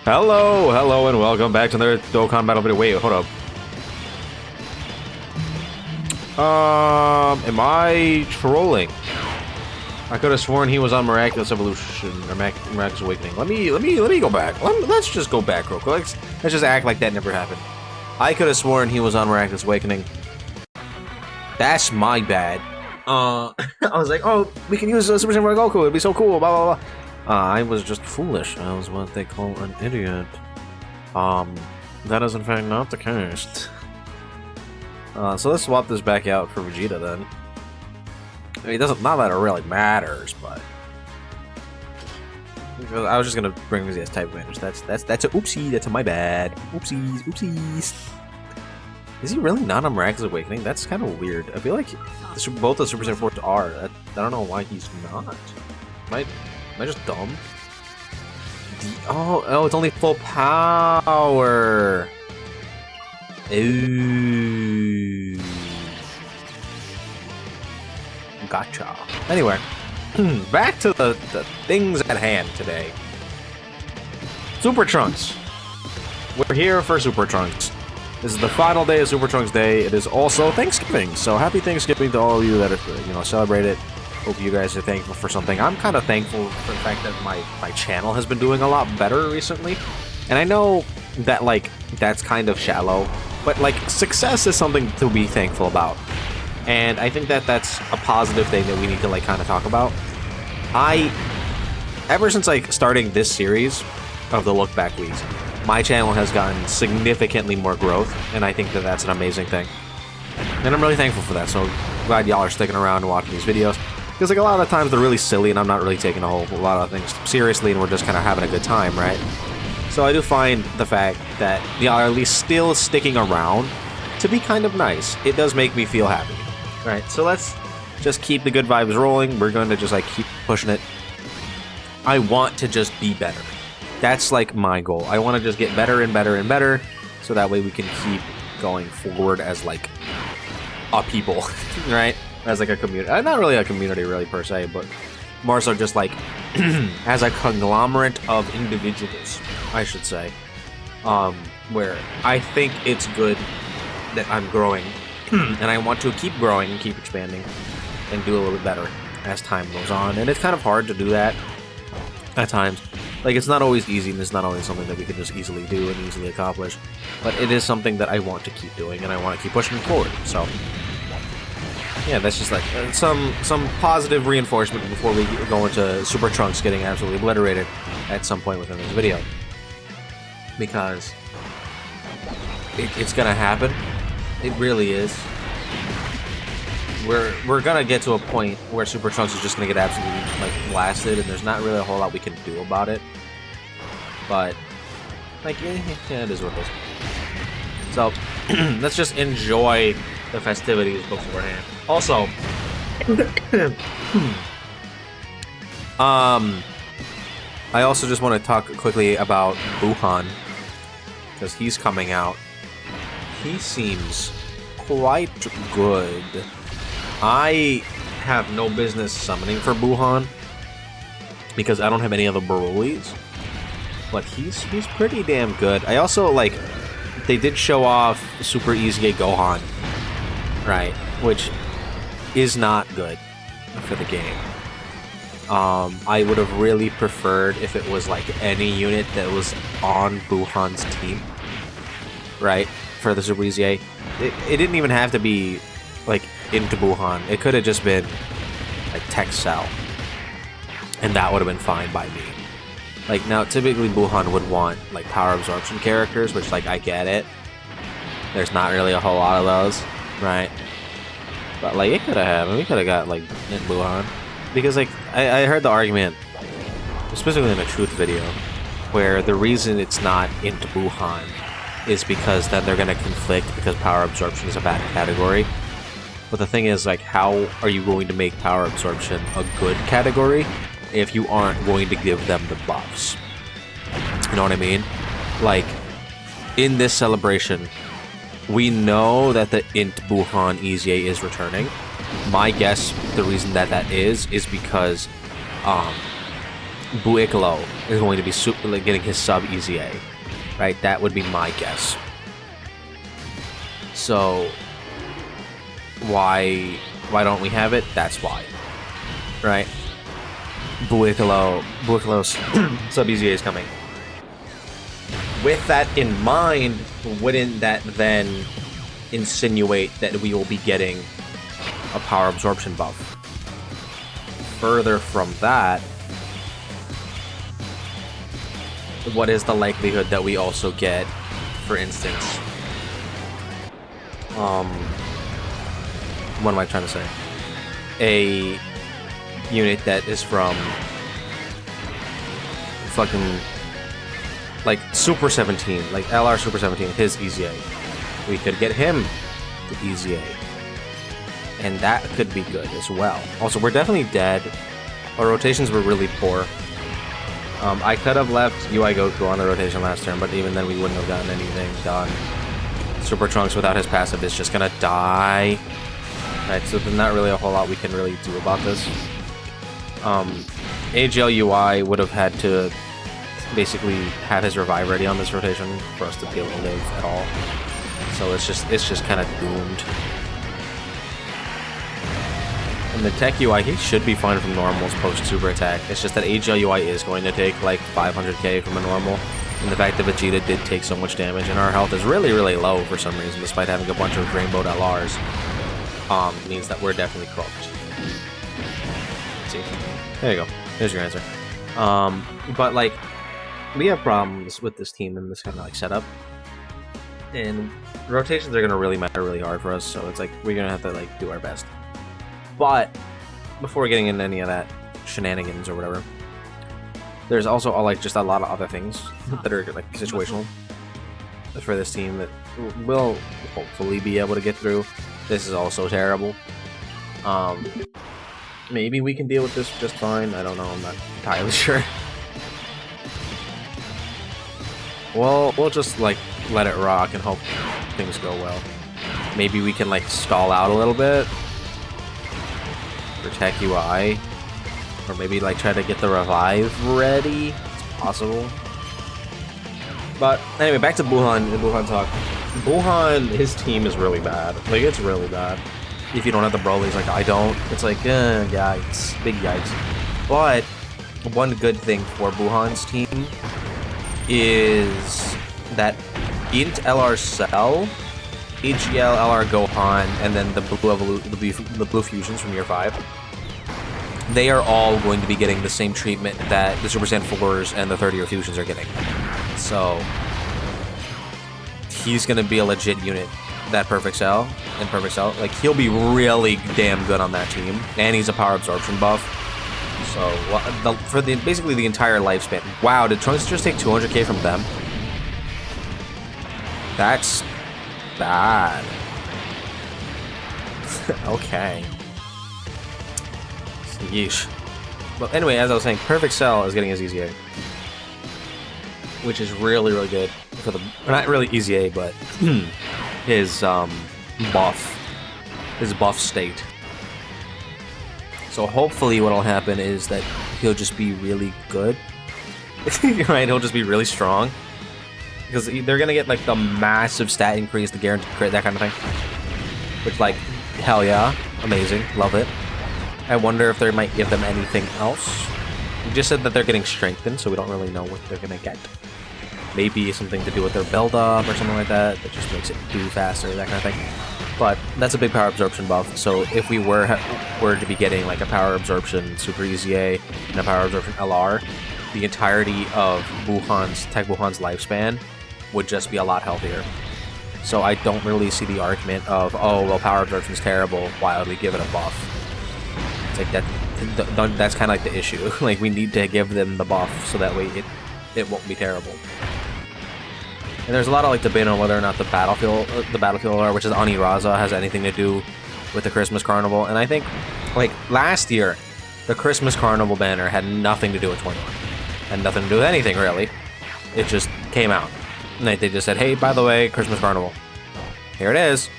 Hello, and welcome back to another Dokkan Battle video. Wait, hold up. Am I trolling? I could have sworn he was on Miraculous Evolution or Miraculous Awakening. Let me go back. Let's just go back real quick. Let's just act like that never happened. I could have sworn he was on Miraculous Awakening. That's my bad. I was like, oh, we can use Super Saiyan Goku. It'd be so cool. Blah blah blah. I was just foolish. I was what they call an idiot. That is in fact not the case. So let's swap this back out for Vegeta then. I mean, it doesn't, not that it really matters, but I was just gonna bring these as type advantage. That's a oopsie. That's a my bad. Oopsies. Is he really not on Miraculous Awakening? That's kind of weird. I feel like both the Super Saiyan 4s are. I don't know why he's not. Am I just dumb? Oh, it's only full power. Ooh. Gotcha. Anyway, back to the things at hand today. Super Trunks. We're here for Super Trunks. This is the final day of Super Trunks Day. It is also Thanksgiving, so happy Thanksgiving to all of you that celebrate it. Hope you guys are thankful for something. I'm kind of thankful for the fact that my channel has been doing a lot better recently. And I know that, like, that's kind of shallow, but, like, success is something to be thankful about. And I think that that's a positive thing that we need to, like, kind of talk about. Ever since, like, starting this series of the Look Back weeks, my channel has gotten significantly more growth, and I think that that's an amazing thing. And I'm really thankful for that, so glad y'all are sticking around and watching these videos. Because, like, a lot of the times they're really silly, and I'm not really taking a whole lot of things seriously, and we're just kind of having a good time, right? So I do find the fact that y'all are at least still sticking around to be kind of nice. It does make me feel happy. Alright, so let's just keep the good vibes rolling. We're going to just, like, keep pushing it. I want to just be better. That's, like, my goal. I want to just get better and better and better, so that way we can keep going forward as, like, a people, right? As, like, a community. Not really a community, really, per se, but more so just, like, as a conglomerate of individuals, I should say. Where I think it's good that I'm growing, and I want to keep growing and keep expanding and do a little bit better as time goes on. And it's kind of hard to do that at times. Like, it's not always easy, and it's not always something that we can just easily do and easily accomplish. But it is something that I want to keep doing, and I want to keep pushing forward. So yeah, that's just like some positive reinforcement before we go into Super Trunks getting absolutely obliterated at some point within this video. Because it's gonna happen. It really is. We're gonna get to a point where Super Trunks is just gonna get absolutely, like, blasted, and there's not really a whole lot we can do about it. But, like, yeah, it is what it is. So let's just enjoy the festivities beforehand. Also, I also just want to talk quickly about Buhan, because he's coming out. He seems quite good. I have no business summoning for Buhan because I don't have any other Broly's, but he's pretty damn good. I also, like, they did show off Super Easy Gohan, right, which is not good for the game. I would have really preferred if it was, like, any unit that was on Buhan's team, right, for the Super Easy. It didn't even have to be, like, into Buhan. It could have just been, like, Tech Cell, and that would have been fine by me. Like, now, typically Buhan would want, like, power absorption characters, which, like, I get it. There's not really a whole lot of those, right? But, like, it could have happened. We could have got, like, in Buhan. Because, like, I heard the argument, specifically in a Truth video, where the reason it's not into Buhan is because then they're going to conflict because power absorption is a bad category. But the thing is, like, how are you going to make power absorption a good category if you aren't going to give them the buffs? You know what I mean? Like, in this celebration, we know that the Int Buhan Easy is returning. My guess, the reason that is because Buikalo is going to be like, getting his sub easy A, right? That would be my guess. So why don't we have it? That's why, right? Buikalo's sub easy A is coming. With that in mind, wouldn't that then insinuate that we will be getting a power absorption buff? Further from that, what is the likelihood that we also get, for instance, what am I trying to say? A unit that is from fucking like Super 17, like LR Super 17, his easy A. We could get him to easy A. And that could be good as well. Also, we're definitely dead. Our rotations were really poor. I could have left UI Goku on the rotation last turn, but even then we wouldn't have gotten anything done. Super Trunks without his passive is just gonna die. Right, so there's not really a whole lot we can really do about this. AGL UI would have had to basically have his revive ready on this rotation for us to be able to live at all. So it's just kind of doomed. And the Tech UI, he should be fine from normals post super attack. It's just that AGL UI is going to take like 500k from a normal. And the fact that Vegeta did take so much damage and our health is really, really low for some reason, despite having a bunch of rainbowed LRs, means that we're definitely cooked. Let's see. There you go. There's your answer. But like, we have problems with this team and this kind of like setup, and rotations are gonna really matter really hard for us. So it's like we're gonna have to like do our best. But before getting into any of that shenanigans or whatever, there's also like just a lot of other things that are like situational for this team that will hopefully be able to get through. This is also terrible. Maybe we can deal with this just fine. I don't know. I'm not entirely sure. Well, we'll just like let it rock and hope things go well. Maybe we can like stall out a little bit, protect UI, or maybe like try to get the revive ready. It's possible. But anyway, back to Buhan and Buhan talk. Buhan, his team is really bad. Like, it's really bad. If you don't have the Broly's like I don't, it's like, yikes. Big yikes. But one good thing for Buhan's team is that Int LR Cell, AGL LR Gohan, and then the blue fusions from year 5, they are all going to be getting the same treatment that the Super Saiyan 4s and the 30-year fusions are getting. So he's going to be a legit unit. That Perfect Cell, like, he'll be really damn good on that team, and he's a power absorption buff. So for basically the entire lifespan. Wow, did Trunks just take 200k from them? That's bad. Okay. Yeesh. But anyway, as I was saying, Perfect Cell is getting his easy A, which is really, really good for the, not really easy A, but his buff state. So hopefully what'll happen is that he'll just be really good. Right? He'll just be really strong. Because they're gonna get like the massive stat increase, the guaranteed crit, that kind of thing. Which, like, hell yeah. Amazing. Love it. I wonder if they might give them anything else. You just said that they're getting strengthened, so we don't really know what they're gonna get. Maybe something to do with their build-up or something like that just makes it do faster, that kind of thing. But that's a big power absorption buff, so if we were to be getting like a power absorption Super Easy A and a power absorption LR, the entirety of Tech Buhan's lifespan would just be a lot healthier. So I don't really see the argument of, oh, well, power absorption is terrible, why would we give it a buff? It's like that's kind of like the issue. Like, we need to give them the buff so that way it won't be terrible. And there's a lot of like debate on whether or not the battlefield lore, which is Aniraza, has anything to do with the Christmas Carnival. And I think, like, last year, the Christmas Carnival banner had nothing to do with 21. Had nothing to do with anything, really. It just came out. And they just said, hey, by the way, Christmas Carnival. Here it is.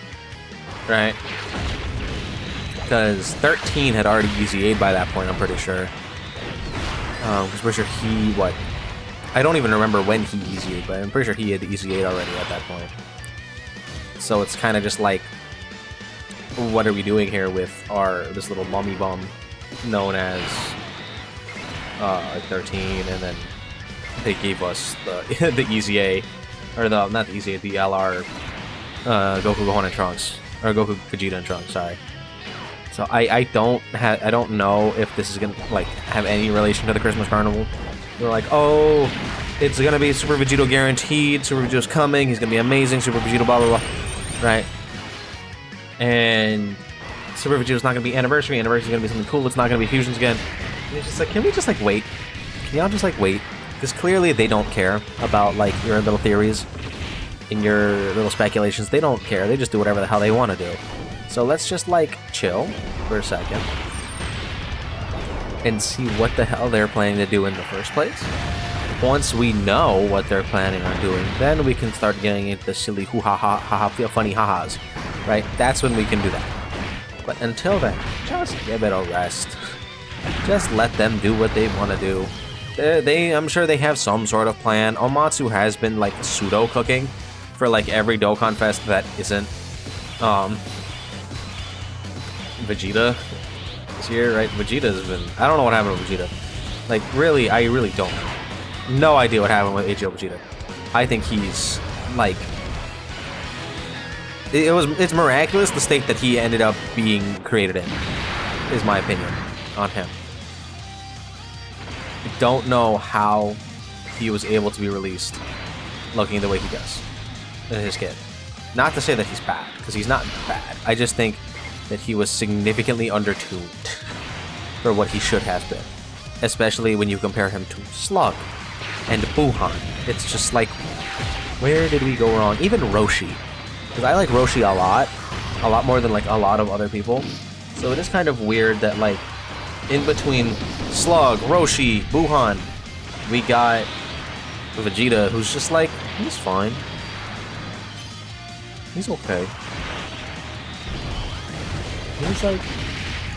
Right? Because 13 had already EZA'd by that point, I'm pretty sure. I'm pretty sure he, I don't even remember when he EZA'd, but I'm pretty sure he had EZA'd already at that point. So it's kind of just like, what are we doing here with this little mummy bum known as 13, and then they gave us the the EZA, or not the EZA, the LR Goku, Gohan, and Trunks, or Goku, Vegeta, and Trunks. Sorry. So I don't know if this is gonna like have any relation to the Christmas Carnival. They're like, oh, it's gonna be Super Vegito guaranteed. Super Vegito's coming. He's gonna be amazing. Super Vegito, blah blah blah. Right. And Super Vegito's not gonna be Anniversary. Anniversary's gonna be something cool. It's not gonna be Fusions again. And it's just like, can we just like wait? Can y'all just like wait? Because clearly they don't care about like your little theories and your little speculations. They don't care. They just do whatever the hell they want to do. So let's just like chill for a second and see what the hell they're planning to do in the first place. Once we know what they're planning on doing, then we can start getting into the silly hoo-ha-ha, funny ha-has, right? That's when we can do that. But until then, just give it a rest. Just let them do what they want to do. I'm sure they have some sort of plan. Omatsu has been like pseudo-cooking for like every Dokkan Fest that isn't Vegeta this year, right? Vegeta's been... I don't know what happened with Vegeta. Like, really, I really don't know. No idea what happened with AGL Vegeta. I think he's, like... It's miraculous the state that he ended up being created in, is my opinion on him. I don't know how he was able to be released looking the way he does as his kid. Not to say that he's bad, because he's not bad. I just think that he was significantly undertuned for what he should have been. Especially when you compare him to Slug and Buhan. It's just like, where did we go wrong? Even Roshi. Because I like Roshi a lot more than like a lot of other people. So it is kind of weird that like, in between Slug, Roshi, Buhan, we got Vegeta, who's just like, he's fine. He's okay. He's like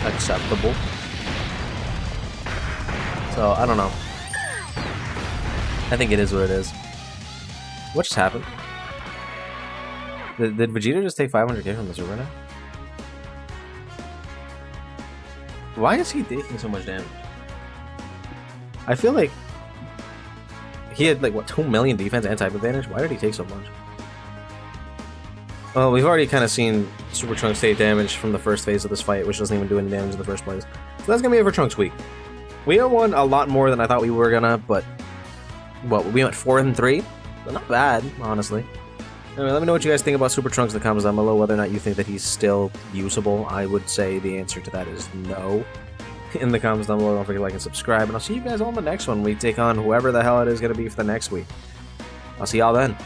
acceptable. So I don't know. I think it is what it is. What just happened? Did Vegeta just take 500k from the Super now? Why is he taking so much damage? I feel like he had like what 2 million defense and type advantage. Why did he take so much? Well, we've already kind of seen Super Trunks take damage from the first phase of this fight, which doesn't even do any damage in the first place. So that's gonna be it for Trunks Week. We won a lot more than I thought we were gonna, but what, we went 4-3? But not bad, honestly. Anyway, let me know what you guys think about Super Trunks in the comments down below, whether or not you think that he's still usable. I would say the answer to that is no. In the comments down below, don't forget to like and subscribe, and I'll see you guys on the next one. We take on whoever the hell it is going to be for the next week. I'll see y'all then.